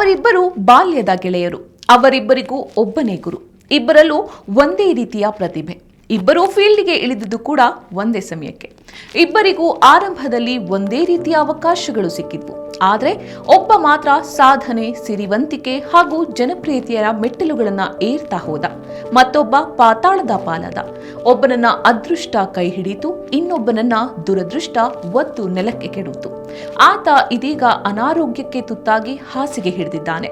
ಅವರಿಬ್ಬರು ಬಾಲ್ಯದ ಗೆಳೆಯರು. ಅವರಿಬ್ಬರಿಗೂ ಒಬ್ಬನೇ ಗುರು. ಇಬ್ಬರಲ್ಲೂ ಒಂದೇ ರೀತಿಯ ಪ್ರತಿಭೆ. ಇಬ್ಬರೂ ಫೀಲ್ಡ್ಗೆ ಇಳಿದಿದ್ದು ಕೂಡ ಒಂದೇ ಸಮಯಕ್ಕೆ. ಇಬ್ಬರಿಗೂ ಆರಂಭದಲ್ಲಿ ಒಂದೇ ರೀತಿಯ ಅವಕಾಶಗಳು ಸಿಕ್ಕಿದ್ವು. ಆದರೆ ಒಬ್ಬ ಮಾತ್ರ ಸಾಧನೆ, ಸಿರಿವಂತಿಕೆ ಹಾಗೂ ಜನಪ್ರಿಯತೆಯ ಮೆಟ್ಟಿಲುಗಳನ್ನ ಏರ್ತಾ ಹೋದ. ಮತ್ತೊಬ್ಬ ಪಾತಾಳದ ಪಾಲಾದ. ಒಬ್ಬನನ್ನ ಅದೃಷ್ಟ ಕೈ ಹಿಡಿತು, ಇನ್ನೊಬ್ಬನನ್ನ ದುರದೃಷ್ಟ ಒದ್ದು ನೆಲಕ್ಕೆ ಕೆಡುತ್ತು. ಆತ ಇದೀಗ ಅನಾರೋಗ್ಯಕ್ಕೆ ತುತ್ತಾಗಿ ಹಾಸಿಗೆ ಹಿಡಿದಿದ್ದಾನೆ.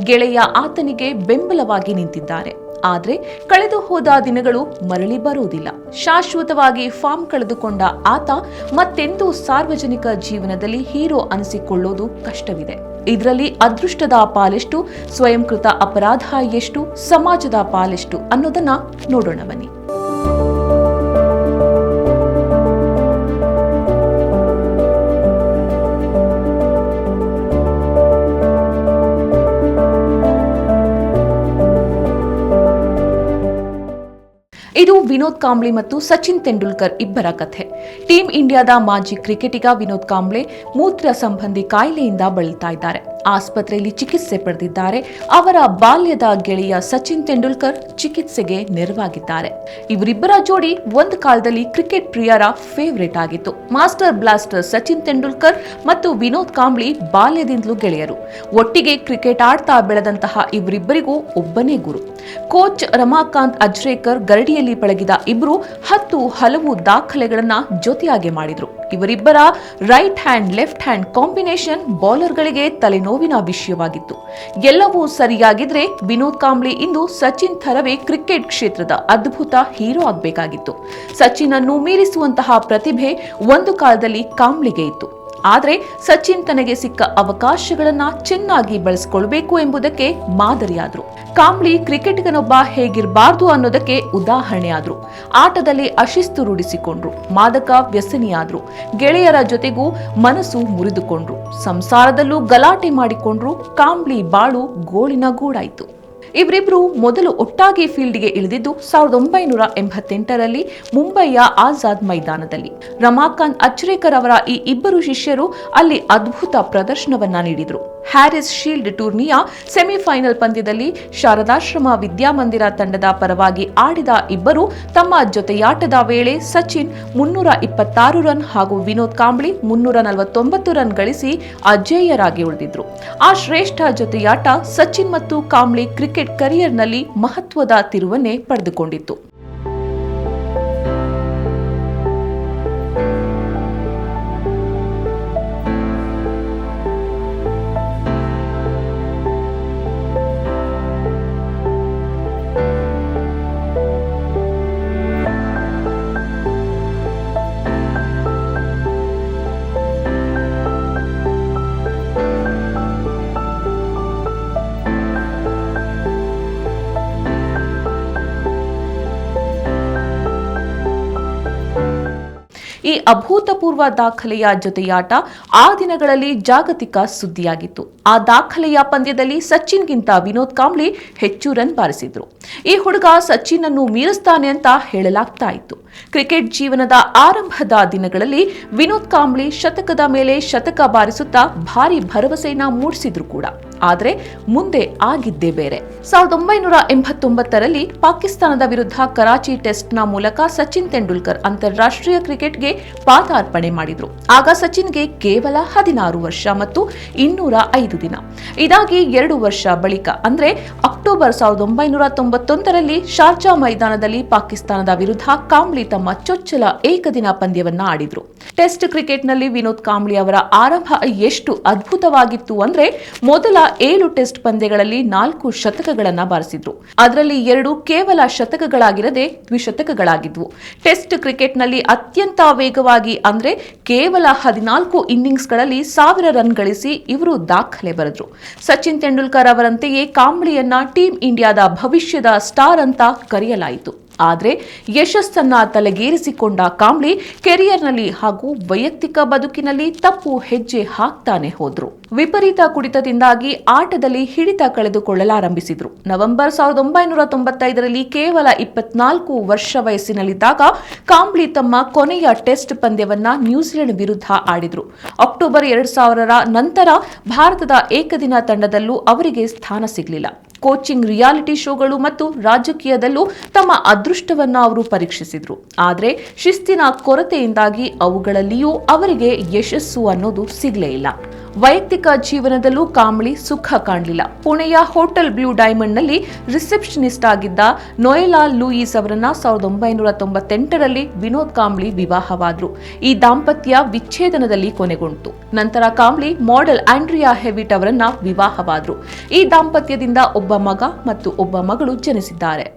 ಗೆಳೆಯ ಆತನಿಗೆ ಬೆಂಬಲವಾಗಿ ನಿಂತಿದ್ದಾರೆ. ಆದರೆ ಕಳೆದು ಹೋದ ದಿನಗಳು ಮರಳಿ ಬರುವುದಿಲ್ಲ. ಶಾಶ್ವತವಾಗಿ ಫಾರ್ಮ್ ಕಳೆದುಕೊಂಡ ಆತ ಮತ್ತೆಂದೂ ಸಾರ್ವಜನಿಕ ಜೀವನದಲ್ಲಿ ಹೀರೋ ಅನಿಸಿಕೊಳ್ಳೋದು ಕಷ್ಟವಿದೆ. ಇದರಲ್ಲಿ ಅದೃಷ್ಟದ ಪಾಲೆಷ್ಟು, ಸ್ವಯಂಕೃತ ಅಪರಾಧ ಎಷ್ಟು, ಸಮಾಜದ ಪಾಲೆಷ್ಟು ಅನ್ನೋದನ್ನ ನೋಡೋಣ ಬನ್ನಿ. ಇದು ವಿನೋದ್ ಕಾಂಬ್ಳೆ ಮತ್ತು ಸಚಿನ್ ತೆಂಡೂಲ್ಕರ್ ಇಬ್ಬರ ಕಥೆ. ಟೀಂ ಇಂಡಿಯಾದ ಮಾಜಿ ಕ್ರಿಕೆಟಿಗ ವಿನೋದ್ ಕಾಂಬ್ಳೆ ಮೂತ್ರ ಸಂಬಂಧಿ ಕಾಯಿಲೆಯಿಂದ ಬಳಲ್ತಾ ಇದ್ದಾರೆ. ಆಸ್ಪತ್ರೆಯಲ್ಲಿ ಚಿಕಿತ್ಸೆ ಪಡೆದಿದ್ದಾರೆ. ಅವರ ಬಾಲ್ಯದ ಗೆಳೆಯ ಸಚಿನ್ ತೆಂಡೂಲ್ಕರ್ ಚಿಕಿತ್ಸೆಗೆ ನೆರವಾಗಿದ್ದಾರೆ. ಇವರಿಬ್ಬರ ಜೋಡಿ ಒಂದು ಕಾಲದಲ್ಲಿ ಕ್ರಿಕೆಟ್ ಪ್ರಿಯರ ಫೇವರೇಟ್ ಆಗಿತ್ತು. ಮಾಸ್ಟರ್ ಬ್ಲಾಸ್ಟರ್ ಸಚಿನ್ ತೆಂಡೂಲ್ಕರ್ ಮತ್ತು ವಿನೋದ್ ಕಾಂಬ್ಳೆ ಬಾಲ್ಯದಿಂದಲೂ ಗೆಳೆಯರು. ಒಟ್ಟಿಗೆ ಕ್ರಿಕೆಟ್ ಆಡ್ತಾ ಬೆಳೆದಂತಹ ಇವರಿಬ್ಬರಿಗೂ ಒಬ್ಬನೇ ಗುರು. ಕೋಚ್ ರಮಾಕಾಂತ್ ಅಜ್ರೇಕರ್ ಗರಡಿಯಲ್ಲಿ ಪಳಗಿದ ಇಬ್ಬರು ಹಲವು ದಾಖಲೆಗಳನ್ನ ಜೊತೆಯಾಗಿ ಮಾಡಿದ್ರು. ಇವರಿಬ್ಬರ right hand left hand combination ಬೌಲರ್ಗಳಿಗೆ ತಲೆನೋವಿನ ವಿಷಯವಾಗಿತ್ತು. ಎಲ್ಲವೂ ಸರಿಯಾಗಿದ್ರೆ ವಿನೋದ್ ಕಾಂಬ್ಳೆ ಇಂದು ಸಚಿನ್ ಥರವೇ ಕ್ರಿಕೆಟ್ ಕ್ಷೇತ್ರದ ಅದ್ಭುತ ಹೀರೋ ಆಗಬೇಕಾಗಿತ್ತು. ಸಚಿನ್ ಅನ್ನು ಮೀರಿಸುವಂತಹ ಪ್ರತಿಭೆ ಒಂದು ಕಾಲದಲ್ಲಿ ಕಾಂಬ್ಳೆಗೆ ಇತ್ತು. ಆದರೆ ಸಚಿನ್ ತನಗೆ ಸಿಕ್ಕ ಅವಕಾಶಗಳನ್ನ ಚೆನ್ನಾಗಿ ಬಳಸಿಕೊಳ್ಬೇಕು ಎಂಬುದಕ್ಕೆ ಮಾದರಿಯಾದ್ರು. ಕಾಂಬ್ಳೆ ಕ್ರಿಕೆಟಿಗನೊಬ್ಬ ಹೇಗಿರಬಾರ್ದು ಅನ್ನೋದಕ್ಕೆ ಉದಾಹರಣೆಯಾದ್ರು. ಆಟದಲ್ಲಿ ಅಶಿಸ್ತು ರೂಢಿಸಿಕೊಂಡ್ರು, ಮಾದಕ ವ್ಯಸನಿಯಾದ್ರು, ಗೆಳೆಯರ ಜೊತೆಗೂ ಮನಸ್ಸು ಮುರಿದುಕೊಂಡ್ರು, ಸಂಸಾರದಲ್ಲೂ ಗಲಾಟೆ ಮಾಡಿಕೊಂಡ್ರು. ಕಾಂಬ್ಳೆ ಬಾಳು ಗೋಳಿನ ಗೂಡಾಯಿತು. ಇವರಿಬ್ರು ಮೊದಲು ಒಟ್ಟಾಗಿ ಫೀಲ್ಡ್ಗೆ ಇಳಿದಿದ್ದು 1988ರಲ್ಲಿ ಮುಂಬೈಯ ಆಜಾದ್ ಮೈದಾನದಲ್ಲಿ. ರಮಾಕಾಂತ್ ಅಚ್ರೇಕರ್ ಅವರ ಈ ಇಬ್ಬರು ಶಿಷ್ಯರು ಅಲ್ಲಿ ಅದ್ಭುತ ಪ್ರದರ್ಶನವನ್ನ ನೀಡಿದ್ರು. ಹ್ಯಾರಿಸ್ ಶೀಲ್ಡ್ ಟೂರ್ನಿಯ ಸೆಮಿಫೈನಲ್ ಪಂದ್ಯದಲ್ಲಿ ಶಾರದಾಶ್ರಮ ವಿದ್ಯಾಮಂದಿರ ತಂಡದ ಪರವಾಗಿ ಆಡಿದ ಇಬ್ಬರು ತಮ್ಮ ಜೊತೆಯಾಟದ ವೇಳೆ ಸಚಿನ್ 326 ರನ್ ಹಾಗೂ ವಿನೋದ್ ಕಾಂಬ್ಳೆ 349 ರನ್ ಗಳಿಸಿ ಅಜೇಯರಾಗಿ ಉಳಿದಿದ್ರು. ಆ ಶ್ರೇಷ್ಠ ಜೊತೆಯಾಟ ಸಚಿನ್ ಮತ್ತು ಕಾಂಬ್ಳೆ ಕ್ರಿಕೆಟ್ ಕರಿಯರ್ನಲ್ಲಿ ಮಹತ್ವದ ತಿರುವನ್ನೇ ಪಡೆದುಕೊಂಡಿತ್ತು. ಈ ಅಭೂತಪೂರ್ವ ದಾಖಲೆಯ ಜೊತೆಯಾಟ ಆ ದಿನಗಳಲ್ಲಿ ಜಾಗತಿಕ ಸುದ್ದಿಯಾಗಿತ್ತು. ಆ ದಾಖಲೆಯ ಪಂದ್ಯದಲ್ಲಿ ಸಚಿನ್ಗಿಂತ ವಿನೋದ್ ಕಾಂಬ್ಳೆ ಹೆಚ್ಚು ರನ್ ಬಾರಿಸಿದ್ರು. ಈ ಹುಡುಗ ಸಚಿನ್ ಅನ್ನು ಮೀರಿಸ್ತಾನೆ ಅಂತ ಹೇಳಲಾಗ್ತಾ ಇತ್ತು. ಕ್ರಿಕೆಟ್ ಜೀವನದ ಆರಂಭದ ದಿನಗಳಲ್ಲಿ ವಿನೋದ್ ಕಾಂಬ್ಳೆ ಶತಕದ ಮೇಲೆ ಶತಕ ಬಾರಿಸುತ್ತಾ ಭಾರಿ ಭರವಸೆಯನ್ನ ಮೂಡಿಸಿದ್ರು ಕೂಡ. ಆದರೆ ಮುಂದೆ ಆಗಿದ್ದೇ ಬೇರೆ. 1989ರಲ್ಲಿ ಪಾಕಿಸ್ತಾನದ ವಿರುದ್ಧ ಕರಾಚಿ ಟೆಸ್ಟ್ನ ಮೂಲಕ ಸಚಿನ್ ತೆಂಡೂಲ್ಕರ್ ಅಂತಾರಾಷ್ಟ್ರೀಯ ಕ್ರಿಕೆಟ್ಗೆ ಪಾದಾರ್ಪಣೆ ಮಾಡಿದ್ರು. ಆಗ ಸಚಿನ್ಗೆ ಕೇವಲ 16 ವರ್ಷ ಮತ್ತು 205 ದಿನ. ಇದಾಗಿ 2 ವರ್ಷ ಬಳಿಕ ಅಂದ್ರೆ ಅಕ್ಟೋಬರ್ 1991ರಲ್ಲಿ ಶಾರ್ಜಾ ಮೈದಾನದಲ್ಲಿ ಪಾಕಿಸ್ತಾನದ ವಿರುದ್ಧ ಕಾಂಬ್ಳೆ ತಮ್ಮ ಚೊಚ್ಚಲ ಏಕದಿನ ಪಂದ್ಯವನ್ನ ಆಡಿದ್ರು. ಟೆಸ್ಟ್ ಕ್ರಿಕೆಟ್ನಲ್ಲಿ ವಿನೋದ್ ಕಾಂಬ್ಳೆ ಅವರ ಆರಂಭ ಎಷ್ಟು ಅದ್ಭುತವಾಗಿತ್ತು ಅಂದ್ರೆ ಮೊದಲ 7 ಟೆಸ್ಟ್ ಪಂದ್ಯಗಳಲ್ಲಿ 4 ಶತಕಗಳನ್ನ ಬಾರಿಸಿದ್ರು. ಅದರಲ್ಲಿ 2 ಕೇವಲ ಶತಕಗಳಾಗಿರದೆ ದ್ವಿಶತಕಗಳಾಗಿದ್ವು. ಟೆಸ್ಟ್ ಕ್ರಿಕೆಟ್ನಲ್ಲಿ ಅತ್ಯಂತ ವೇಗವಾಗಿ ಅಂದ್ರೆ ಕೇವಲ 14 ಇನ್ನಿಂಗ್ಸ್ಗಳಲ್ಲಿ 1000 ರನ್ ಗಳಿಸಿ ಇವರು ದಾಖಲೆ ಬರೆದ್ರು. ಸಚಿನ್ ತೆಂಡೂಲ್ಕರ್ ಅವರಂತೆಯೇ ಕಾಂಬ್ಳೆಯನ್ನ ಟೀಂ ಇಂಡಿಯಾದ ಭವಿಷ್ಯದ ಸ್ಟಾರ್ ಅಂತ ಕರೆಯಲಾಯಿತು. ಆದರೆ ಯಶಸ್ಸನ್ನ ತಲೆಗೇರಿಸಿಕೊಂಡ ಕಾಂಬ್ಳಿ ಕೆರಿಯರ್ನಲ್ಲಿ ಹಾಗೂ ವೈಯಕ್ತಿಕ ಬದುಕಿನಲ್ಲಿ ತಪ್ಪು ಹೆಜ್ಜೆ ಹಾಕ್ತಾನೆ ಹೋದ್ರು. ವಿಪರೀತ ಕುಡಿತದಿಂದಾಗಿ ಆಟದಲ್ಲಿ ಹಿಡಿತ ಕಳೆದುಕೊಳ್ಳಲಾರಂಭಿಸಿದ್ರು. ನವೆಂಬರ್ 1995ರಲ್ಲಿ ಕೇವಲ 24 ವರ್ಷ ವಯಸ್ಸಿನಲ್ಲಿದ್ದಾಗ ಕಾಂಬ್ಳಿ ತಮ್ಮ ಕೊನೆಯ ಟೆಸ್ಟ್ ಪಂದ್ಯವನ್ನ ನ್ಯೂಜಿಲೆಂಡ್ ವಿರುದ್ಧ ಆಡಿದ್ರು. ಅಕ್ಟೋಬರ್ 2000ರ ನಂತರ ಭಾರತದ ಏಕದಿನ ತಂಡದಲ್ಲೂ ಅವರಿಗೆ ಸ್ಥಾನ ಸಿಗಲಿಲ್ಲ. ಕೋಚಿಂಗ್, ರಿಯಾಲಿಟಿ ಶೋಗಳು ಮತ್ತು ರಾಜಕೀಯದಲ್ಲೂ ತಮ್ಮ ಅದೃಷ್ಟವನ್ನ ಅವರು ಪರೀಕ್ಷಿಸಿದ್ರು. ಆದರೆ ಶಿಸ್ತಿನ ಕೊರತೆಯಿಂದಾಗಿ ಅವುಗಳಲ್ಲಿಯೂ ಅವರಿಗೆ ಯಶಸ್ಸು ಅನ್ನೋದು ಸಿಗಲೇ ಇಲ್ಲ. ವೈಯಕ್ತಿಕ ಜೀವನದಲ್ಲೂ ಕಾಂಬ್ಳಿ ಸುಖ ಕಾಣಲಿಲ್ಲ. ಪುಣೆಯ ಹೋಟೆಲ್ ಬ್ಲೂ ಡೈಮಂಡ್ನಲ್ಲಿ ರಿಸೆಪ್ಷನಿಸ್ಟ್ ಆಗಿದ್ದ ನೋಯೆಲಾ ಲೂಯಿಸ್ ಅವರನ್ನ 1998ರಲ್ಲಿ ವಿನೋದ್ ಕಾಂಬ್ಳಿ ವಿವಾಹವಾದ್ರು. ಈ ದಾಂಪತ್ಯ ವಿಚ್ಛೇದನದಲ್ಲಿ ಕೊನೆಗೊಂಡಿತು. ನಂತರ ಕಾಂಬ್ಳಿ ಮಾಡೆಲ್ ಆಂಡ್ರಿಯಾ ಹೆವಿಟ್ ಅವರನ್ನ ವಿವಾಹವಾದ್ರು. ಈ ದಾಂಪತ್ಯದಿಂದ ಒಬ್ಬ ಮಗ ಮತ್ತು ಒಬ್ಬ ಮಗಳು ಜನಿಸಿದ್ದಾರೆ.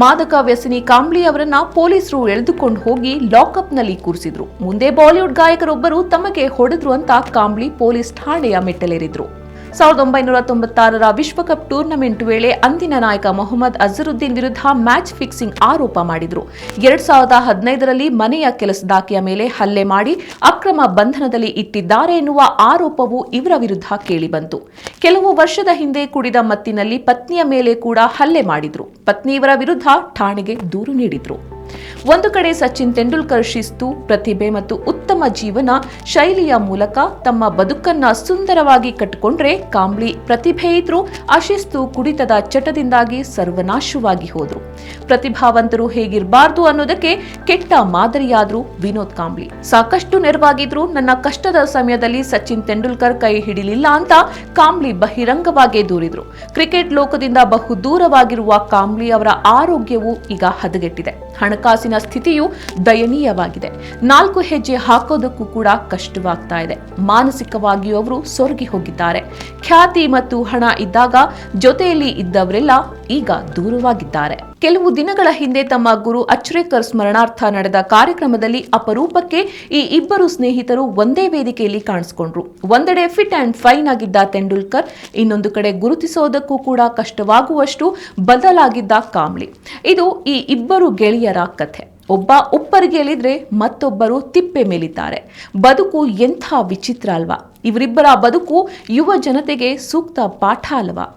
ಮಾದಕ ವ್ಯಸನಿ ಕಾಂಬ್ಳಿ ಅವರನ್ನ ಪೊಲೀಸರು ಎಳೆದುಕೊಂಡು ಹೋಗಿ ಲಾಕಪ್ನಲ್ಲಿ ಕೂರಿಸಿದ್ರು. ಮುಂದೆ ಬಾಲಿವುಡ್ ಗಾಯಕರೊಬ್ಬರು ತಮಗೆ ಹೊಡೆದ್ರು ಅಂತ ಕಾಂಬ್ಳಿ ಪೊಲೀಸ್ ಠಾಣೆಯ ಮೆಟ್ಟಲೇರಿದ್ರು. 1996ರ ವಿಶ್ವಕಪ್ ಟೂರ್ನಮೆಂಟ್ ವೇಳೆ ಅಂದಿನ ನಾಯಕ ಮೊಹಮ್ಮದ್ ಅಜರುದ್ದೀನ್ ವಿರುದ್ಧ ಮ್ಯಾಚ್ ಫಿಕ್ಸಿಂಗ್ ಆರೋಪ ಮಾಡಿದ್ರು. 2015ರಲ್ಲಿ ಮನೆಯ ಕೆಲಸದಾಕೆಯ ಮೇಲೆ ಹಲ್ಲೆ ಮಾಡಿ ಅಕ್ರಮ ಬಂಧನದಲ್ಲಿ ಇಟ್ಟಿದ್ದಾರೆ ಎನ್ನುವ ಆರೋಪವು ಇವರ ವಿರುದ್ಧ ಕೇಳಿಬಂತು. ಕೆಲವು ವರ್ಷದ ಹಿಂದೆ ಕುಡಿದ ಮತ್ತಿನಲ್ಲಿ ಪತ್ನಿಯ ಮೇಲೆ ಕೂಡ ಹಲ್ಲೆ ಮಾಡಿದ್ರು. ಪತ್ನಿ ಇವರ ವಿರುದ್ಧ ಠಾಣೆಗೆ ದೂರು ನೀಡಿದ್ರು. ಒಂದು ಕಡೆ ಸಚಿನ್ ತೆಂಡೂಲ್ಕರ್ ಶಿಸ್ತು, ಪ್ರತಿಭೆ ಮತ್ತು ಉತ್ತಮ ಜೀವನ ಶೈಲಿಯ ಮೂಲಕ ತಮ್ಮ ಬದುಕನ್ನ ಸುಂದರವಾಗಿ ಕಟ್ಟಿಕೊಂಡ್ರೆ, ಕಾಂಬ್ಳಿ ಪ್ರತಿಭೆ ಇದ್ರೂ ಅಶಿಸ್ತು, ಕುಡಿತದ ಚಟದಿಂದಾಗಿ ಸರ್ವನಾಶವಾಗಿ ಹೋದ್ರು. ಪ್ರತಿಭಾವಂತರು ಹೇಗಿರಬಾರ್ದು ಅನ್ನೋದಕ್ಕೆ ಕೆಟ್ಟ ಮಾದರಿಯಾದ್ರು ವಿನೋದ್ ಕಾಂಬ್ಳಿ. ಸಾಕಷ್ಟು ನೆರವಾಗಿದ್ರು, ನನ್ನ ಕಷ್ಟದ ಸಮಯದಲ್ಲಿ ಸಚಿನ್ ತೆಂಡೂಲ್ಕರ್ ಕೈ ಹಿಡಿಲಿಲ್ಲ ಅಂತ ಕಾಂಬ್ಳಿ ಬಹಿರಂಗವಾಗಿ ದೂರಿದ್ರು. ಕ್ರಿಕೆಟ್ ಲೋಕದಿಂದ ಬಹು ದೂರವಾಗಿರುವ ಕಾಂಬ್ಳಿ ಅವರ ಆರೋಗ್ಯವು ಈಗ ಹದಗೆಟ್ಟಿದೆ. ಹಣಕಾಸಿನ ಸ್ಥಿತಿಯು ದಯನೀಯವಾಗಿದೆ. 4 ಹೆಜ್ಜೆ ಹಾಕೋದಕ್ಕೂ ಕೂಡ ಕಷ್ಟವಾಗ್ತಾ ಇದೆ. ಮಾನಸಿಕವಾಗಿಯೂ ಅವರು ಸೊರಗಿ ಹೋಗಿದ್ದಾರೆ. ಖ್ಯಾತಿ ಮತ್ತು ಹಣ ಇದ್ದಾಗ ಜೊತೆಯಲ್ಲಿ ಇದ್ದವರೆಲ್ಲ ಈಗ ದೂರವಾಗಿದ್ದಾರೆ. ಕೆಲವು ದಿನಗಳ ಹಿಂದೆ ತಮ್ಮ ಗುರು ಅಚ್ರೇಕರ್ ಸ್ಮರಣಾರ್ಥ ನಡೆದ ಕಾರ್ಯಕ್ರಮದಲ್ಲಿ ಅಪರೂಪಕ್ಕೆ ಈ ಇಬ್ಬರು ಸ್ನೇಹಿತರು ಒಂದೇ ವೇದಿಕೆಯಲ್ಲಿ ಕಾಣಿಸಿಕೊಂಡ್ರು. ಒಂದೆಡೆ ಫಿಟ್ ಅಂಡ್ ಫೈನ್ ಆಗಿದ್ದ ತೆಂಡೂಲ್ಕರ್, ಇನ್ನೊಂದು ಕಡೆ ಗುರುತಿಸೋದಕ್ಕೂ ಕೂಡ ಕಷ್ಟವಾಗುವಷ್ಟು ಬದಲಾಗಿದ್ದ ಕಾಂಬ್ಳಿ. ಇದು ಈ ಇಬ್ಬರು ಗೆಳೆಯರ ಕಥೆ. ಒಬ್ಬ ಉಪ್ಪರಿಗೆಯಲ್ಲಿದ್ರೆ ಮತ್ತೊಬ್ಬರು ತಿಪ್ಪೆ ಮೇಲಿದ್ದಾರೆ. ಬದುಕು ಎಂಥ ವಿಚಿತ್ರ ಅಲ್ವಾ? ಇವರಿಬ್ಬರ ಬದುಕು ಯುವ ಜನತೆಗೆ ಸೂಕ್ತ ಪಾಠ ಅಲ್ವಾ?